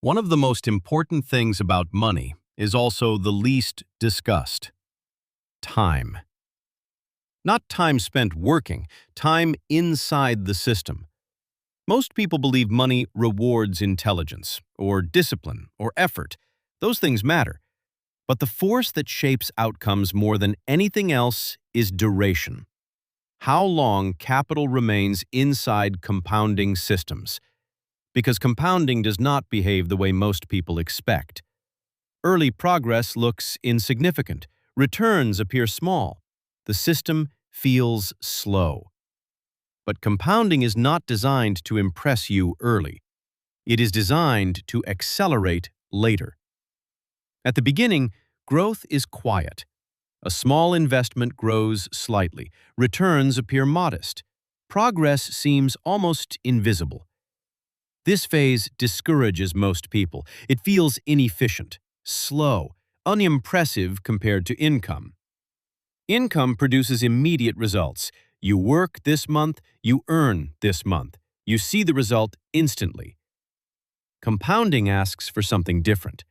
One of the most important things about money is also the least discussed: time. Not time spent working, time inside the system. Most people believe money rewards intelligence, or discipline, or effort. Those things matter. But the force that shapes outcomes more than anything else is duration. How long capital remains inside compounding systems. Because compounding does not behave the way most people expect. Early progress looks insignificant. Returns appear small. The system feels slow. But compounding is not designed to impress you early. It is designed to accelerate later. At the beginning, growth is quiet. A small investment grows slightly. Returns appear modest. Progress seems almost invisible. This phase discourages most people. It feels inefficient, slow, unimpressive compared to income. Income produces immediate results. You work this month, you earn this month. You see the result instantly. Compounding asks for something different: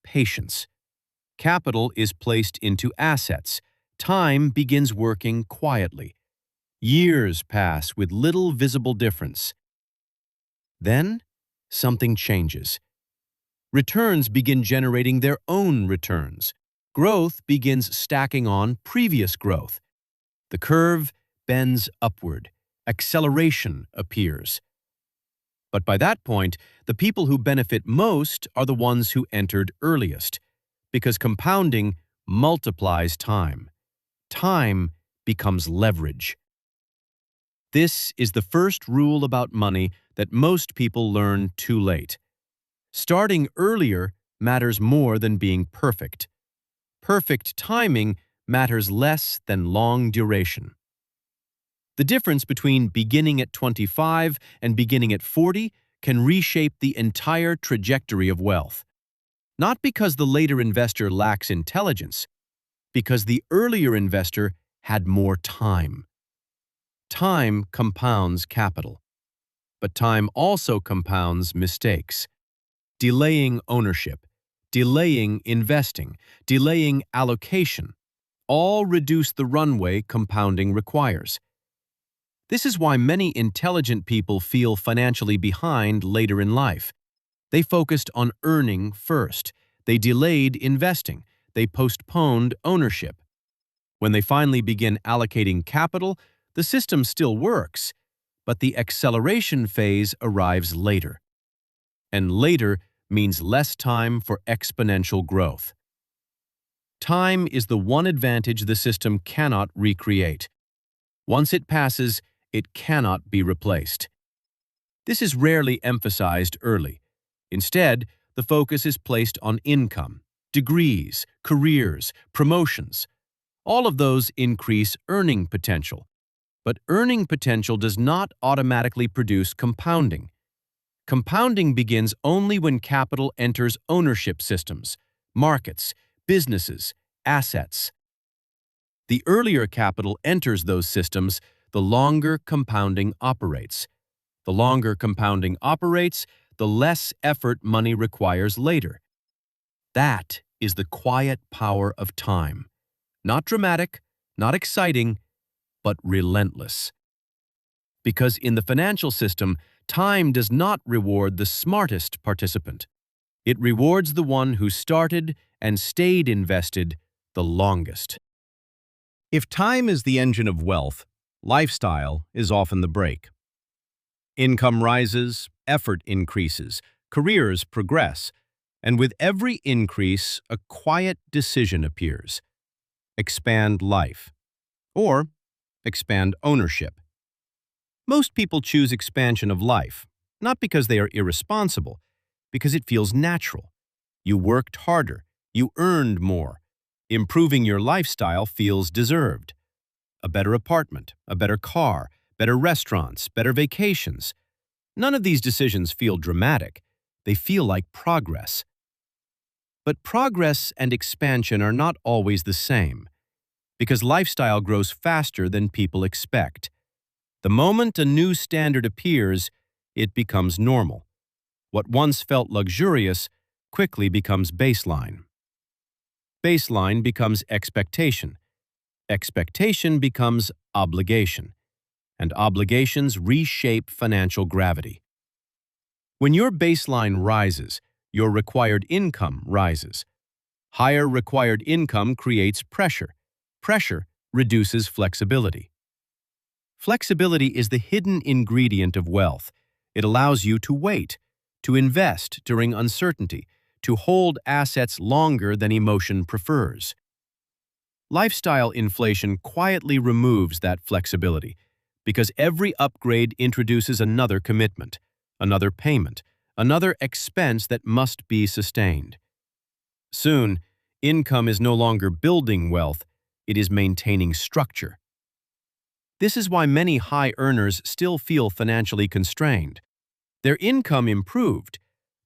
patience. Capital is placed into assets. Time begins working quietly. Years pass with little visible difference. Then, something changes. Returns begin generating their own returns. Growth begins stacking on previous growth. The curve bends upward. Acceleration appears. But by that point, the people who benefit most are the ones who entered earliest, because compounding multiplies time. Time becomes leverage. This is the first rule about money that most people learn too late. Starting earlier matters more than being perfect. Perfect timing matters less than long duration. The difference between beginning at 25 and beginning at 40 can reshape the entire trajectory of wealth. Not because the later investor lacks intelligence, because the earlier investor had more time. Time compounds capital, but time also compounds mistakes. Delaying ownership, delaying investing, delaying allocation, all reduce the runway compounding requires. This is why many intelligent people feel financially behind later in life. They focused on earning first. They delayed investing. They postponed ownership. When they finally begin allocating capital, the system still works, but the acceleration phase arrives later. And later means less time for exponential growth. Time is the one advantage the system cannot recreate. Once it passes, it cannot be replaced. This is rarely emphasized early. Instead, the focus is placed on income, degrees, careers, promotions. All of those increase earning potential. But earning potential does not automatically produce compounding. Compounding begins only when capital enters ownership systems, markets, businesses, assets. The earlier capital enters those systems, the longer compounding operates. The longer compounding operates, the less effort money requires later. That is the quiet power of time. Not dramatic, not exciting, but relentless. Because in the financial system, time does not reward the smartest participant. It rewards the one who started and stayed invested the longest. If time is the engine of wealth, lifestyle is often the brake. Income rises, effort increases, careers progress, and with every increase, a quiet decision appears: expand life, or expand ownership. Most people choose expansion of life, not because they are irresponsible, because it feels natural. You worked harder, you earned more. Improving your lifestyle feels deserved. A better apartment, a better car, better restaurants, better vacations. None of these decisions feel dramatic. They feel like progress. But progress and expansion are not always the same, because lifestyle grows faster than people expect. The moment a new standard appears, it becomes normal. What once felt luxurious quickly becomes baseline. Baseline becomes expectation. Expectation becomes obligation. And obligations reshape financial gravity. When your baseline rises, your required income rises. Higher required income creates pressure. Pressure reduces flexibility. Flexibility is the hidden ingredient of wealth. It allows you to wait, to invest during uncertainty, to hold assets longer than emotion prefers. Lifestyle inflation quietly removes that flexibility because every upgrade introduces another commitment, another payment, another expense that must be sustained. Soon, income is no longer building wealth, it is maintaining structure. This is why many high earners still feel financially constrained. Their income improved,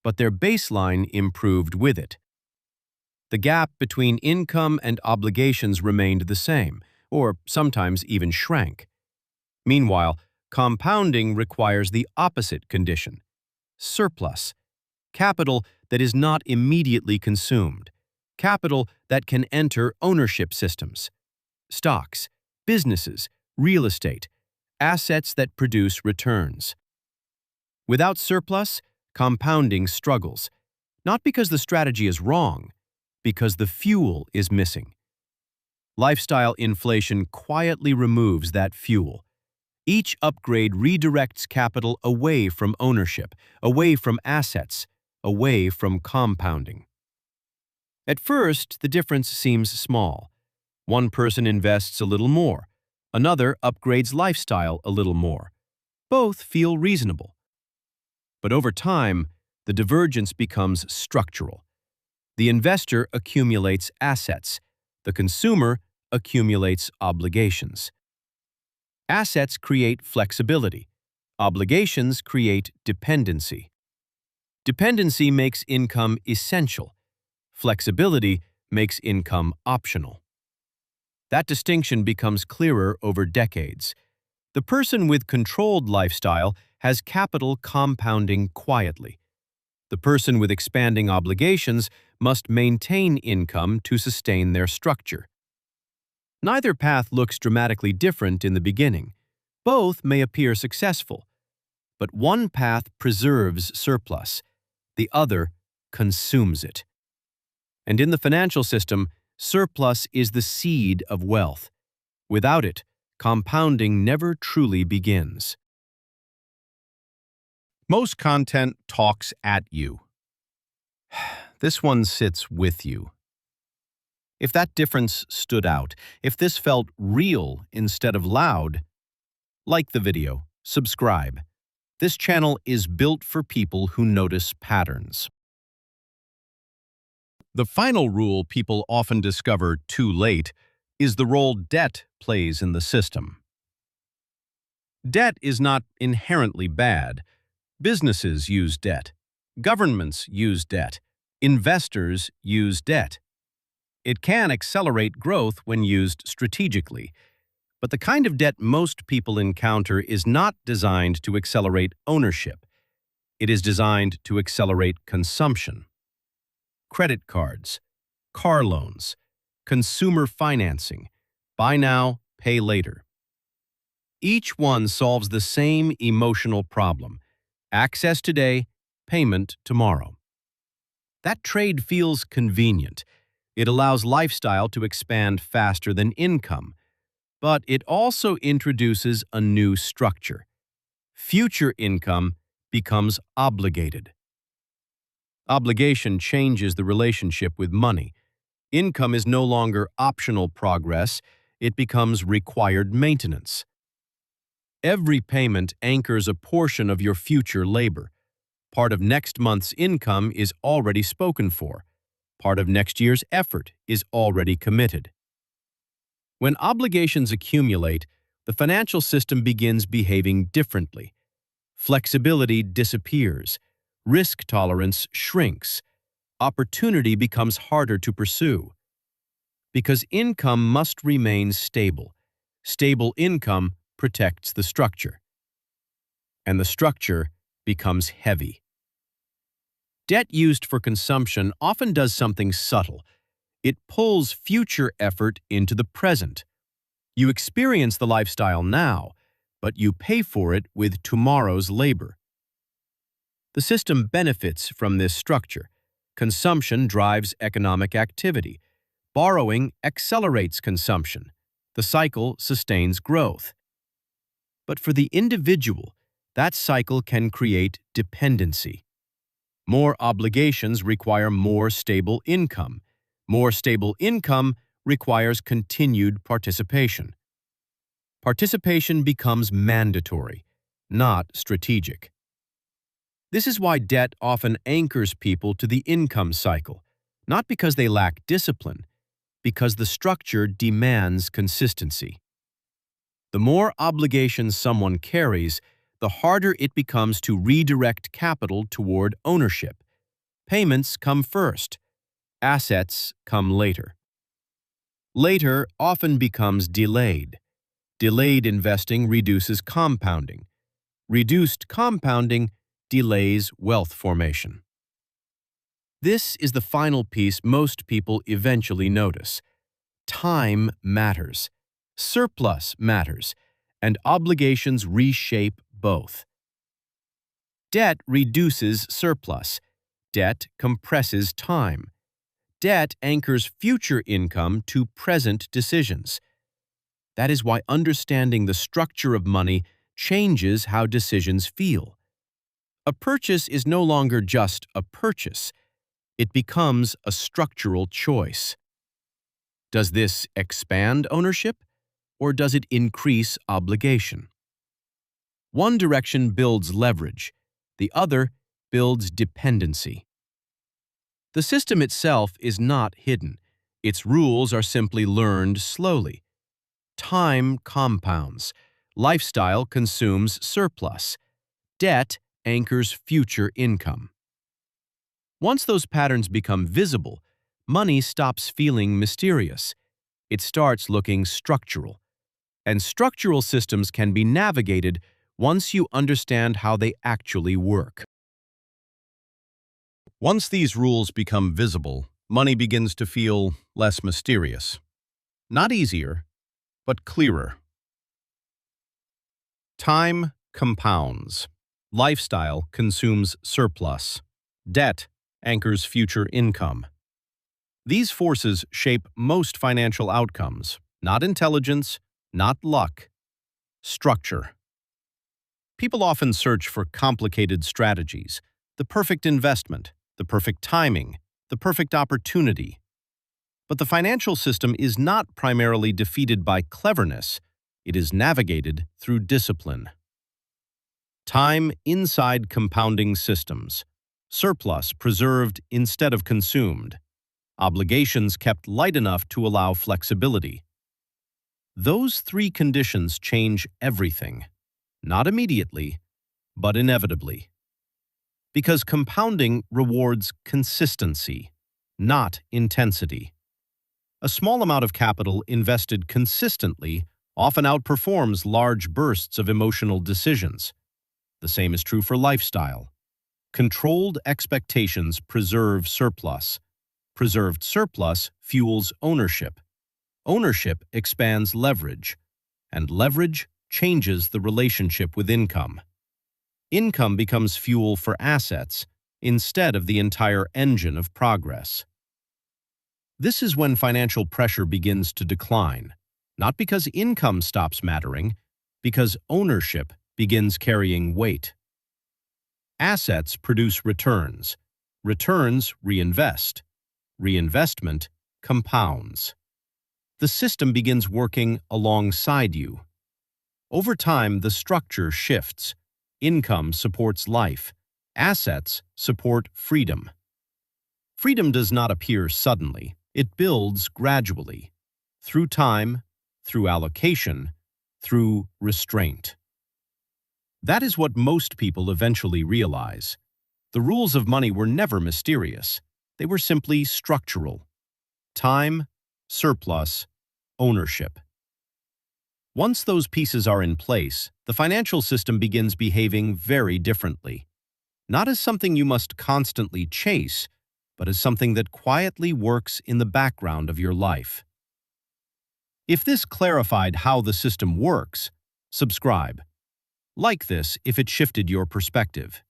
but their baseline improved with it. The gap between income and obligations remained the same, or sometimes even shrank. Meanwhile, compounding requires the opposite condition: surplus, capital that is not immediately consumed, capital that can enter ownership systems, stocks, businesses, real estate, assets that produce returns. Without surplus, compounding struggles, not because the strategy is wrong, because the fuel is missing. Lifestyle inflation quietly removes that fuel. Each upgrade redirects capital away from ownership, away from assets, away from compounding. At first, the difference seems small. One person invests a little more, another upgrades lifestyle a little more. Both feel reasonable. But over time, the divergence becomes structural. The investor accumulates assets. The consumer accumulates obligations. Assets create flexibility. Obligations create dependency. Dependency makes income essential. Flexibility makes income optional. That distinction becomes clearer over decades. The person with controlled lifestyle has capital compounding quietly. The person with expanding obligations must maintain income to sustain their structure. Neither path looks dramatically different in the beginning. Both may appear successful. But one path preserves surplus. The other consumes it. And in the financial system, surplus is the seed of wealth. Without it, compounding never truly begins. Most content talks at you. This one sits with you. If that difference stood out, if this felt real instead of loud, like the video, subscribe. This channel is built for people who notice patterns. The final rule people often discover too late is the role debt plays in the system. Debt is not inherently bad. Businesses use debt. Governments use debt. Investors use debt. It can accelerate growth when used strategically, but the kind of debt most people encounter is not designed to accelerate ownership. It is designed to accelerate consumption. Credit cards, car loans, consumer financing, buy now, pay later. Each one solves the same emotional problem: access today, payment tomorrow. That trade feels convenient. It allows lifestyle to expand faster than income, but it also introduces a new structure. Future income becomes obligated. Obligation changes the relationship with money. Income is no longer optional progress, it becomes required maintenance. Every payment anchors a portion of your future labor. Part of next month's income is already spoken for. Part of next year's effort is already committed. When obligations accumulate, the financial system begins behaving differently. Flexibility disappears. Risk tolerance shrinks. Opportunity becomes harder to pursue. Because income must remain stable. Stable income protects the structure. And the structure becomes heavy. Debt used for consumption often does something subtle. It pulls future effort into the present. You experience the lifestyle now, but you pay for it with tomorrow's labor. The system benefits from this structure. Consumption drives economic activity. Borrowing accelerates consumption. The cycle sustains growth. But for the individual, that cycle can create dependency. More obligations require more stable income. More stable income requires continued participation. Participation becomes mandatory, not strategic. This is why debt often anchors people to the income cycle, not because they lack discipline, because the structure demands consistency. The more obligations someone carries, the harder it becomes to redirect capital toward ownership. Payments come first. Assets come later. Later often becomes delayed. Delayed investing reduces compounding. Reduced compounding delays wealth formation. This is the final piece most people eventually notice. Time matters. Surplus matters, and obligations reshape both. Debt reduces surplus. Debt compresses time. Debt anchors future income to present decisions. That is why understanding the structure of money changes how decisions feel. A purchase is no longer just a purchase. It becomes a structural choice. Does this expand ownership, or does it increase obligation? One direction builds leverage. The other builds dependency. The system itself is not hidden. Its rules are simply learned slowly. Time compounds. Lifestyle consumes surplus. Debt anchors future income. Once those patterns become visible, money stops feeling mysterious. It starts looking structural. And structural systems can be navigated once you understand how they actually work. Once these rules become visible, money begins to feel less mysterious. Not easier, but clearer. Time compounds. Lifestyle consumes surplus. Debt anchors future income. These forces shape most financial outcomes, not intelligence, not luck, structure. People often search for complicated strategies, the perfect investment, the perfect timing, the perfect opportunity. But the financial system is not primarily defeated by cleverness. It is navigated through discipline. Time inside compounding systems. Surplus preserved instead of consumed. Obligations kept light enough to allow flexibility. Those three conditions change everything. Not immediately, but inevitably. Because compounding rewards consistency, not intensity. A small amount of capital invested consistently often outperforms large bursts of emotional decisions. The same is true for lifestyle. Controlled expectations preserve surplus. Preserved surplus fuels ownership. Ownership expands leverage, and leverage changes the relationship with income. Income becomes fuel for assets instead of the entire engine of progress. This is when financial pressure begins to decline, not because income stops mattering, because ownership begins carrying weight. Assets produce returns. Returns reinvest. Reinvestment compounds. The system begins working alongside you. Over time, the structure shifts. Income supports life. Assets support freedom. Freedom does not appear suddenly. It builds gradually, through time, through allocation, through restraint. That is what most people eventually realize. The rules of money were never mysterious. They were simply structural. Time, surplus, ownership. Once those pieces are in place, the financial system begins behaving very differently. not as something you must constantly chase, but as something that quietly works in the background of your life. If this clarified how the system works, subscribe. Like this if it shifted your perspective.